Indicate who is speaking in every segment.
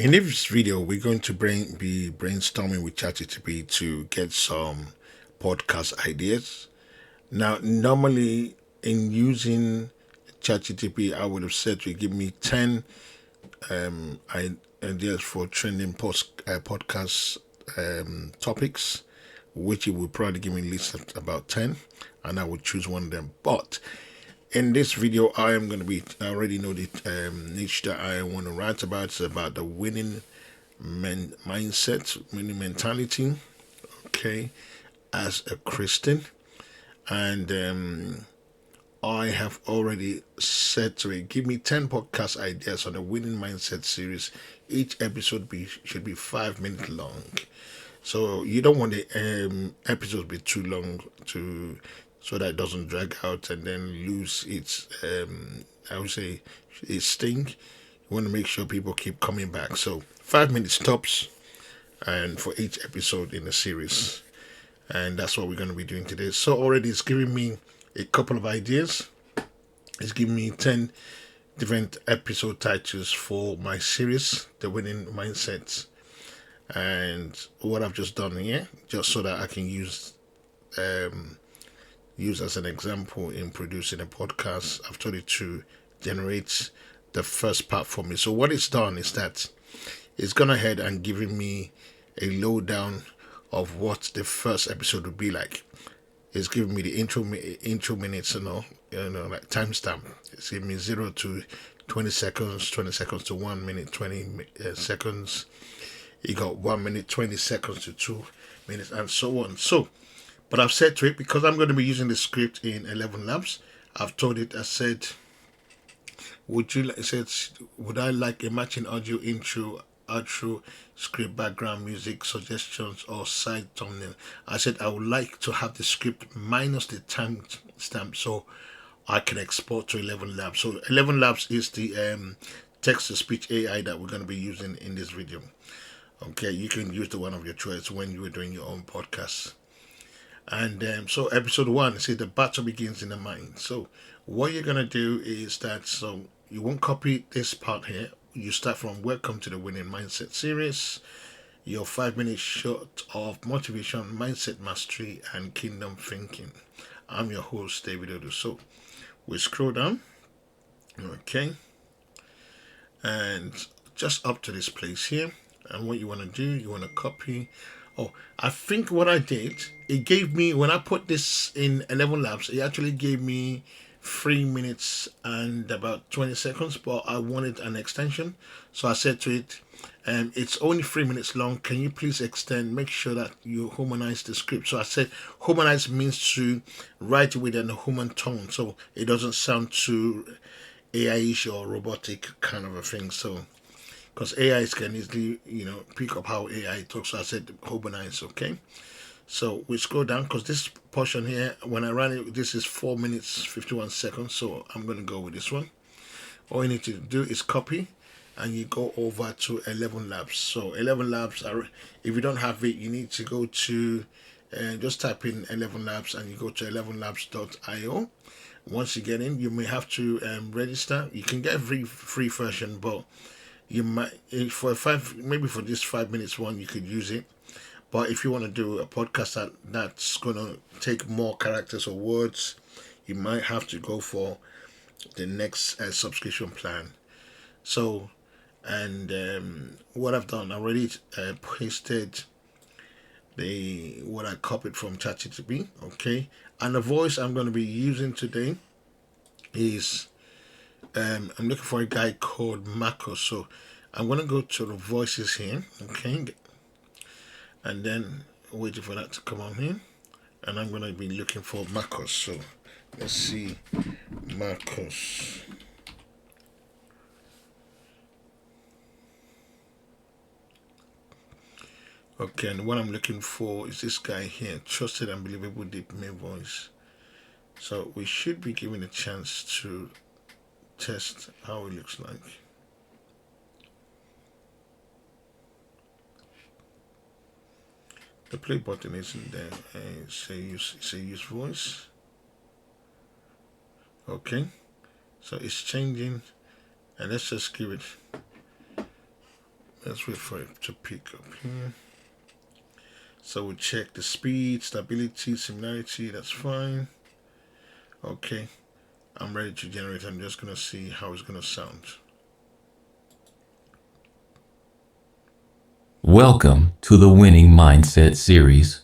Speaker 1: In this video, we're going to be brainstorming with ChatGPT to get some podcast ideas. Now, normally in using ChatGPT, I would have said to give me 10 ideas for trending podcast topics, which it would probably give me at least about 10, and I would choose one of them. But in this video, I am going to be, I already know the niche that I want to write about. It's about the winning mindset, winning mentality, okay, as a Christian. And I have already said to it, give me 10 podcast ideas on the winning mindset series. Each episode should be 5 minutes long. So you don't want the episodes be too long to so that it doesn't drag out and then lose its I would say its sting. You want to make sure people keep coming back. So 5 minutes tops, and for each episode in the series, and that's what we're going to be doing today. So already it's giving me a couple of ideas. It's giving me 10 different episode titles for my series, The Winning Mindset. And what I've just done here, just so that I can use as an example in producing a podcast, I've told it to generate the first part for me. So what it's done is that it's gone ahead and given me a lowdown of what the first episode would be like. It's giving me the intro minutes, like timestamp. It's giving me 0 to 20 seconds, 20 seconds to 1 minute, 20 seconds. You got 1 minute, 20 seconds to 2 minutes, and so on. So, but I've said to it, because I'm going to be using the script in 11 Labs, I've told it, I said, would I like a matching audio intro, outro, script, background music, suggestions, or side thumbnail? I said I would like to have the script minus the time stamp so I can export to 11 Labs. So 11 Labs is the text-to-speech AI that we're going to be using in this video. Okay, you can use the one of your choice when you are doing your own podcast. And so episode 1, see, the battle begins in the mind. So what you're going to do is that, so you won't copy this part here. You start from welcome to the Winning Mindset series, your 5 minute shot of motivation, mindset mastery, and kingdom thinking. I'm your host, David Odu. So we scroll down, okay, and just up to this place here. And what you want to do, you want to copy. Oh, I think what I did, it gave me, when I put this in 11 Labs, it actually gave me 3 minutes and about 20 seconds, but I wanted an extension. So I said to it, it's only 3 minutes long. Can you please extend? Make sure that you humanize the script. So I said, humanize means to write with a human tone, so it doesn't sound too AI-ish or robotic kind of a thing. So because AI can easily, pick up how AI talks. So I said humanize, okay? So we scroll down because this portion here, when I ran it, this is 4 minutes 51 seconds. So I'm going to go with this one. All you need to do is copy, and you go over to 11 Labs. So 11 Labs, if you don't have it, you need to go to, just type in 11 Labs and you go to 11labs.io. Once you get in, you may have to register. You can get a free version, but you might, for maybe for this 5 minutes one, you could use it. But if you want to do a podcast that's going to take more characters or words, you might have to go for the next subscription plan. So, and what I've done, I already pasted what I copied from ChatGPT, okay? And the voice I'm going to be using today is, I'm looking for a guy called Marcos. So I'm going to go to the voices here, okay? And then waiting for that to come on here. And I'm going to be looking for Marcos. So let's see, Marcos. Okay, and what I'm looking for is this guy here, trusted and believable deep male voice. So we should be given a chance to test how it looks like. The play button isn't there. Say use voice. Okay, so it's changing, and let's just give it Let's wait for it to pick up here. So we check the speed, stability, similarity. That's fine. Okay, I'm ready to generate. I'm just gonna see how it's gonna sound.
Speaker 2: Welcome to the Winning Mindset Series,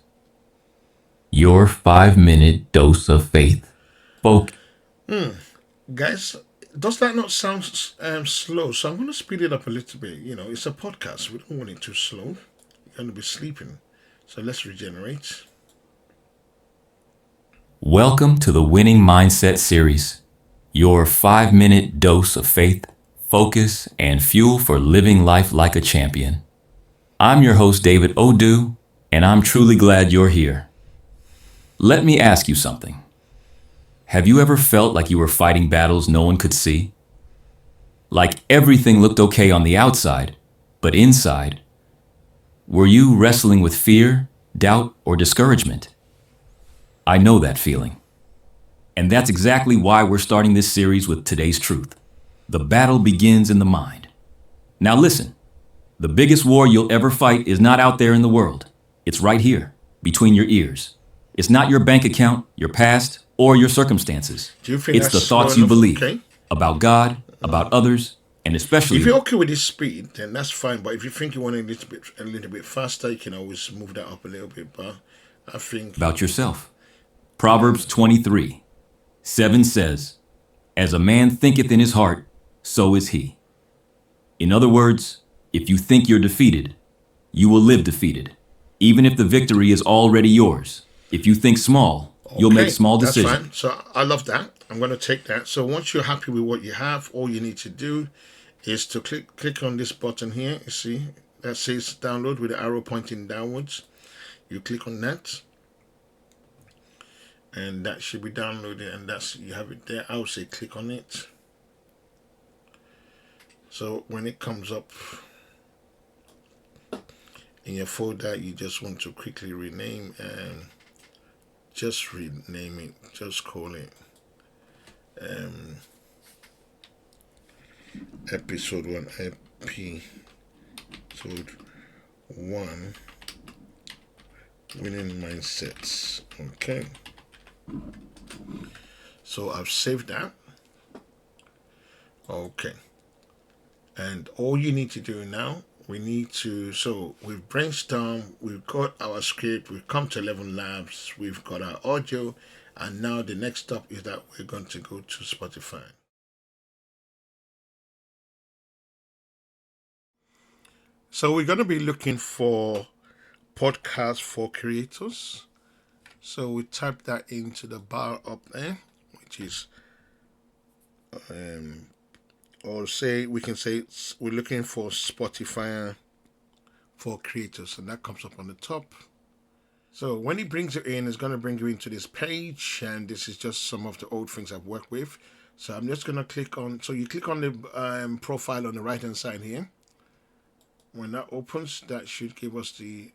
Speaker 2: your 5-minute dose of faith.
Speaker 1: Guys, does that not sound slow? So I'm gonna speed it up a little bit. It's a podcast. We don't want it too slow. You're gonna be sleeping. So let's regenerate.
Speaker 2: Welcome to the Winning Mindset Series, your 5-minute dose of faith, focus, and fuel for living life like a champion. I'm your host, David Odu, and I'm truly glad you're here. Let me ask you something. Have you ever felt like you were fighting battles no one could see? Like everything looked okay on the outside, but inside, were you wrestling with fear, doubt, or discouragement? I know that feeling. And that's exactly why we're starting this series with today's truth. The battle begins in the mind. Now listen, the biggest war you'll ever fight is not out there in the world. It's right here, between your ears. It's not your bank account, your past, or your circumstances.
Speaker 1: Do you think
Speaker 2: It's
Speaker 1: that's
Speaker 2: the
Speaker 1: slow
Speaker 2: thoughts you
Speaker 1: enough?
Speaker 2: believe
Speaker 1: Okay.
Speaker 2: about God, about others, and
Speaker 1: If
Speaker 2: especially
Speaker 1: you're okay with this speed, then that's fine. But if you think you want it a little bit faster, you can always move that up a little bit. But I think
Speaker 2: about yourself. Proverbs 23:7 says, "As a man thinketh in his heart, so is he." In other words, if you think you're defeated, you will live defeated, even if the victory is already yours. If you think small, you'll make
Speaker 1: okay,
Speaker 2: small
Speaker 1: that's
Speaker 2: decisions.
Speaker 1: fine. So I love that. I'm going to take that. So once you're happy with what you have, all you need to do is to click on this button here. You see that says download with the arrow pointing downwards. You click on that, and that should be downloaded, and that's you have it there. I would say click on it. So when it comes up in your folder, you just want to quickly rename and just rename it. Just call it episode 1. Episode 1 winning mindsets. Okay, so I've saved that. Okay, and all you need to do now, we've brainstormed, we've got our script, we've come to 11 labs, we've got our audio, and now the next step is that we're going to go to Spotify. So we're going to be looking for podcasts for creators. So we type that into the bar up there, which is or say we can say we're looking for Spotify for creators, and that comes up on the top. So when it brings you in, it's going to bring you into this page, and this is just some of the old things I've worked with. So I'm just going to click on. So you click on the profile on the right hand side here. When that opens, that should give us the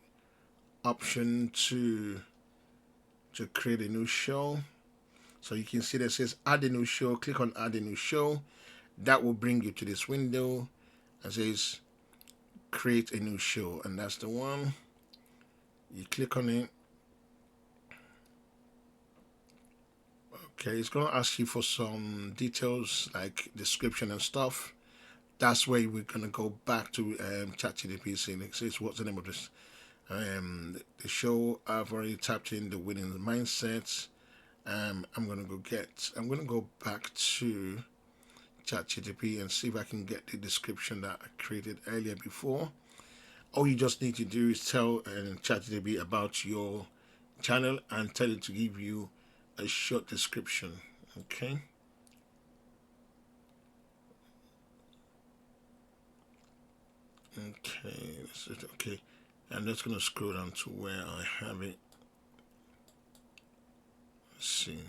Speaker 1: option to create a new show. So you can see that says add a new show. Click on add a new show. That will bring you to this window and says create a new show, and that's the one. You click on it. Okay, it's going to ask you for some details like description and stuff. That's where we're going to go back to ChatGPT saying, it says, what's the name of this? The show. I've already tapped in the winning mindsets. I'm going to go back to ChatGPT and see if I can get the description that I created earlier before. All you just need to do is tell ChatGPT about your channel and tell it to give you a short description. Okay. Okay. Okay. I'm just gonna scroll down to where I have it. Let's see.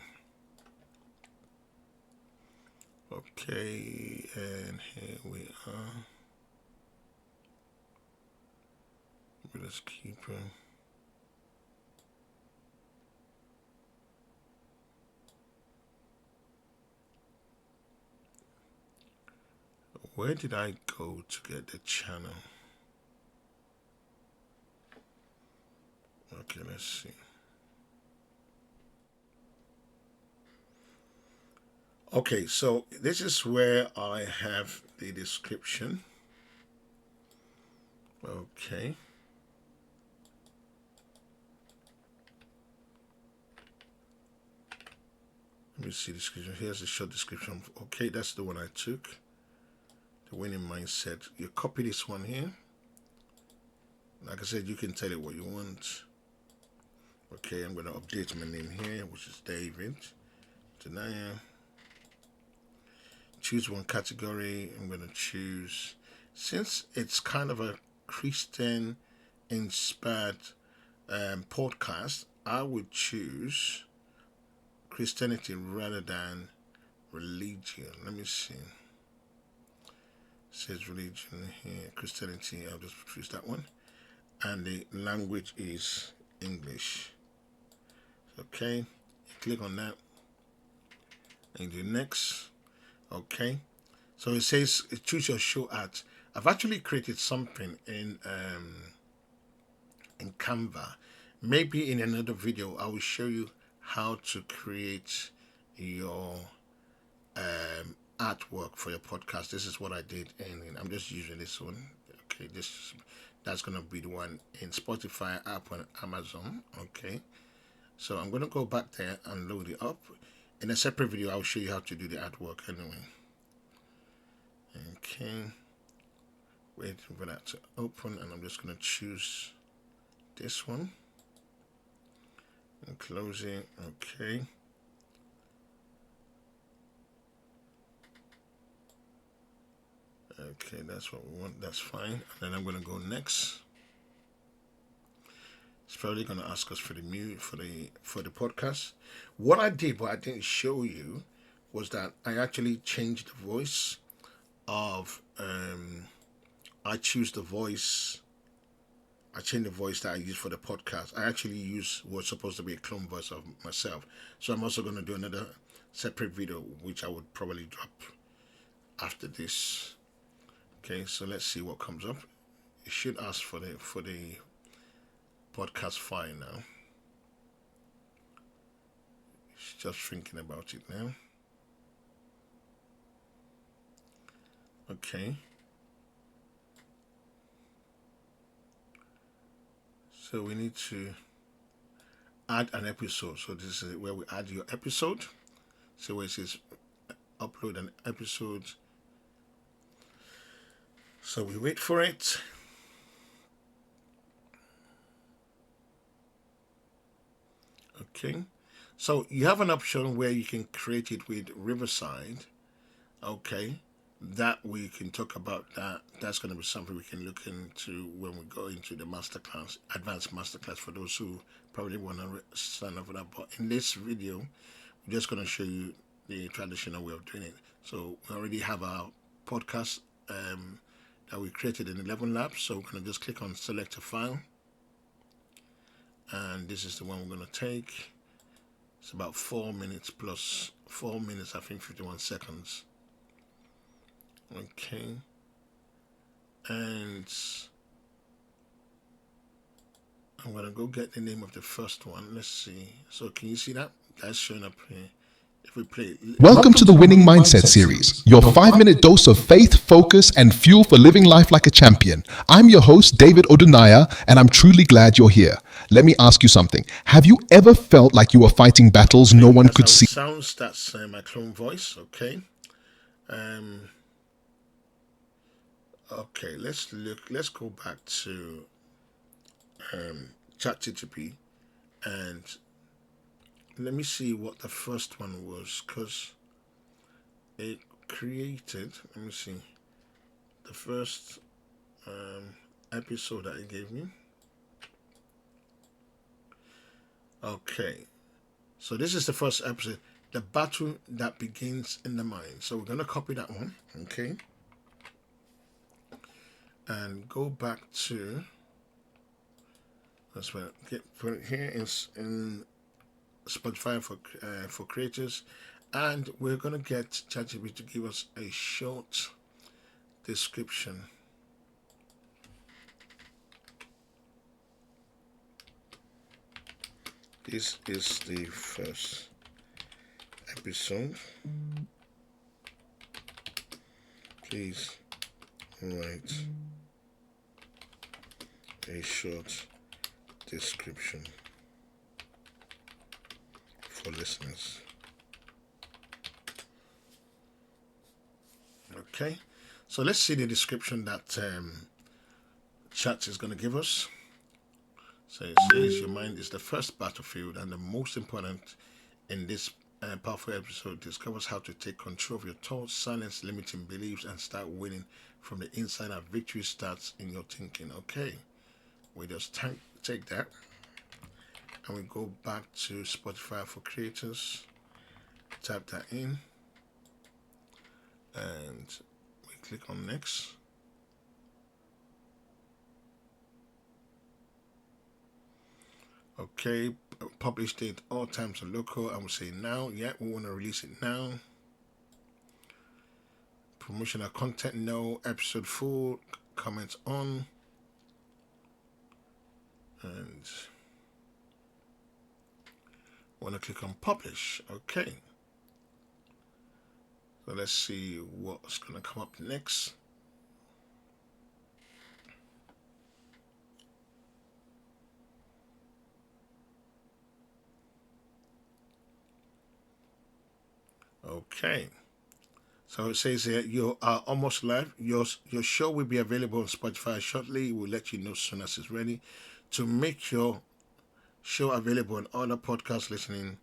Speaker 1: Okay, and here we are. Let's keep it. Where did I go to get the channel? Okay, let's see. Okay, so this is where I have the description. Okay. Let me see the description. Here's the short description. Okay, that's the one I took. The winning mindset. You copy this one here. Like I said, you can tell it what you want. Okay, I'm going to update my name here, which is David Denaya. Choose one category. I'm going to choose, since it's kind of a Christian inspired podcast, I would choose Christianity rather than religion. Let me see. It says religion here, Christianity. I'll just choose that one. And the language is English. Okay, you click on that and do next. Okay, so it says choose your show art. I've actually created something in Canva. Maybe in another video I will show you how to create your artwork for your podcast. This is what I did, and I'm just using this one. Okay, that's gonna be the one in Spotify, Apple, and Amazon. Okay, so I'm gonna go back there and load it up. In a separate video, I'll show you how to do the artwork anyway. Okay, waiting for that to open, and I'm just gonna choose this one and close it. Okay. Okay, that's what we want. That's fine. And then I'm gonna go next. It's probably gonna ask us for the for the podcast. What I did, what I didn't show you, was that I actually changed the voice of I choose the voice. I changed the voice that I use for the podcast. I actually use what's supposed to be a clone voice of myself. So I'm also gonna do another separate video, which I would probably drop after this. Okay, so let's see what comes up. It should ask for the podcast file now. It's just thinking about it now. Okay. So we need to add an episode. So this is where we add your episode. So where it says upload an episode. So we wait for it. Okay. So you have an option where you can create it with Riverside. Okay. That we can talk about that. That's going to be something we can look into when we go into the masterclass, advanced masterclass, for those who probably want to sign up for that. But in this video, we're just going to show you the traditional way of doing it. So we already have our podcast that we created in 11 Labs. So we're going to just click on select a file. And this is the one we're going to take. It's about 4 minutes plus 4 minutes, I think 51 seconds. Okay. And I'm going to go get the name of the first one. Let's see. So can you see that? That's showing up here. If we play.
Speaker 3: Welcome to the Winning Mindset Series, your 5-minute dose of faith, focus, and fuel for living life like a champion. I'm your host, David Odunaya, and I'm truly glad you're here. Let me ask you something. Have you ever felt like you were fighting battles no one could see?
Speaker 1: Sounds, that's my clone voice. Okay. Okay, let's go back to ChatGPT and let me see what the first one was, because it created, let me see, the first episode that it gave me. Okay, so this is the first episode, the battle that begins in the mind. So we're going to copy that one. Okay, and go back to, that's where put it here in Spotify for creators, and we're gonna get ChatGPT to give us a short description. This is the first episode. Please write a short description for listeners. Okay, so let's see the description that chat is going to give us. So it says your mind is the first battlefield and the most important. In this powerful episode, discovers how to take control of your thoughts, silence limiting beliefs, and start winning from the inside out. Victory starts in your thinking. Okay, we just take that and we go back to Spotify for Creators. Type that in and we click on next. Okay, publish date all times are local. I will say now. Yeah, we want to release it now. Promotional content, no. Episode full, comments on. And want to click on publish. Okay. So let's see what's going to come up next. Okay. So it says here you are almost live. Your show will be available on Spotify shortly. We'll let you know as soon as it's ready. To make your show available on other podcast listening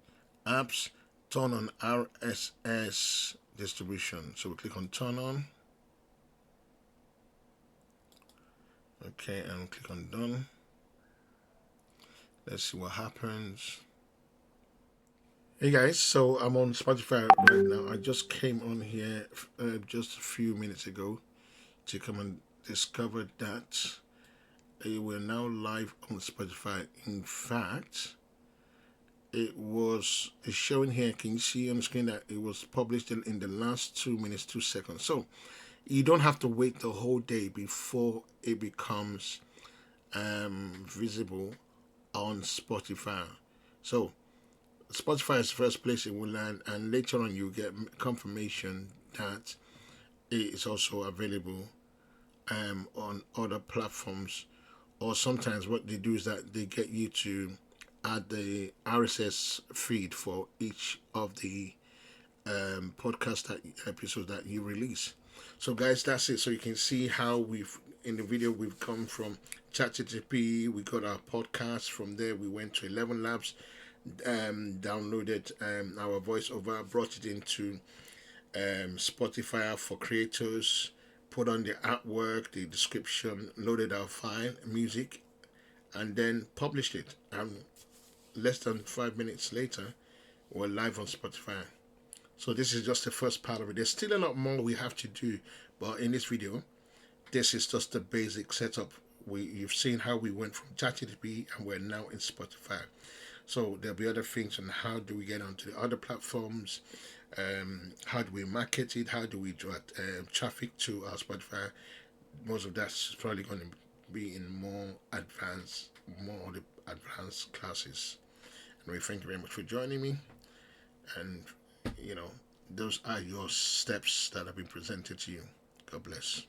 Speaker 1: apps, turn on RSS distribution. So we click on turn on. Okay, and click on done. Let's see what happens. Hey guys, so I'm on Spotify right now. I just came on here just a few minutes ago to come and discover that we're now live on Spotify. In fact, it's showing here. Can you see on the screen that it was published in the last 2 minutes 2 seconds? So you don't have to wait the whole day before it becomes visible on Spotify. So Spotify is the first place it will land, and later on you get confirmation that it is also available on other platforms. Or sometimes what they do is that they get you to add the RSS feed for each of the podcast episodes that you release. So guys, that's it. So you can see how in the video we've come from ChatGPT. We got our podcast. From there we went to 11 Labs, downloaded our voiceover, brought it into Spotify for Creators, put on the artwork, the description, loaded our file, music, and then published it. And less than 5 minutes later, we're live on Spotify. So this is just the first part of it. There's still a lot more we have to do, but in this video, this is just the basic setup. You've seen how we went from ChatGPT and we're now in Spotify. So there'll be other things on how do we get onto the other platforms, how do we market it, how do we draw traffic to our Spotify. Most of that's probably going to be in more of the advanced classes. And we thank you very much for joining me. And those are your steps that have been presented to you. God bless.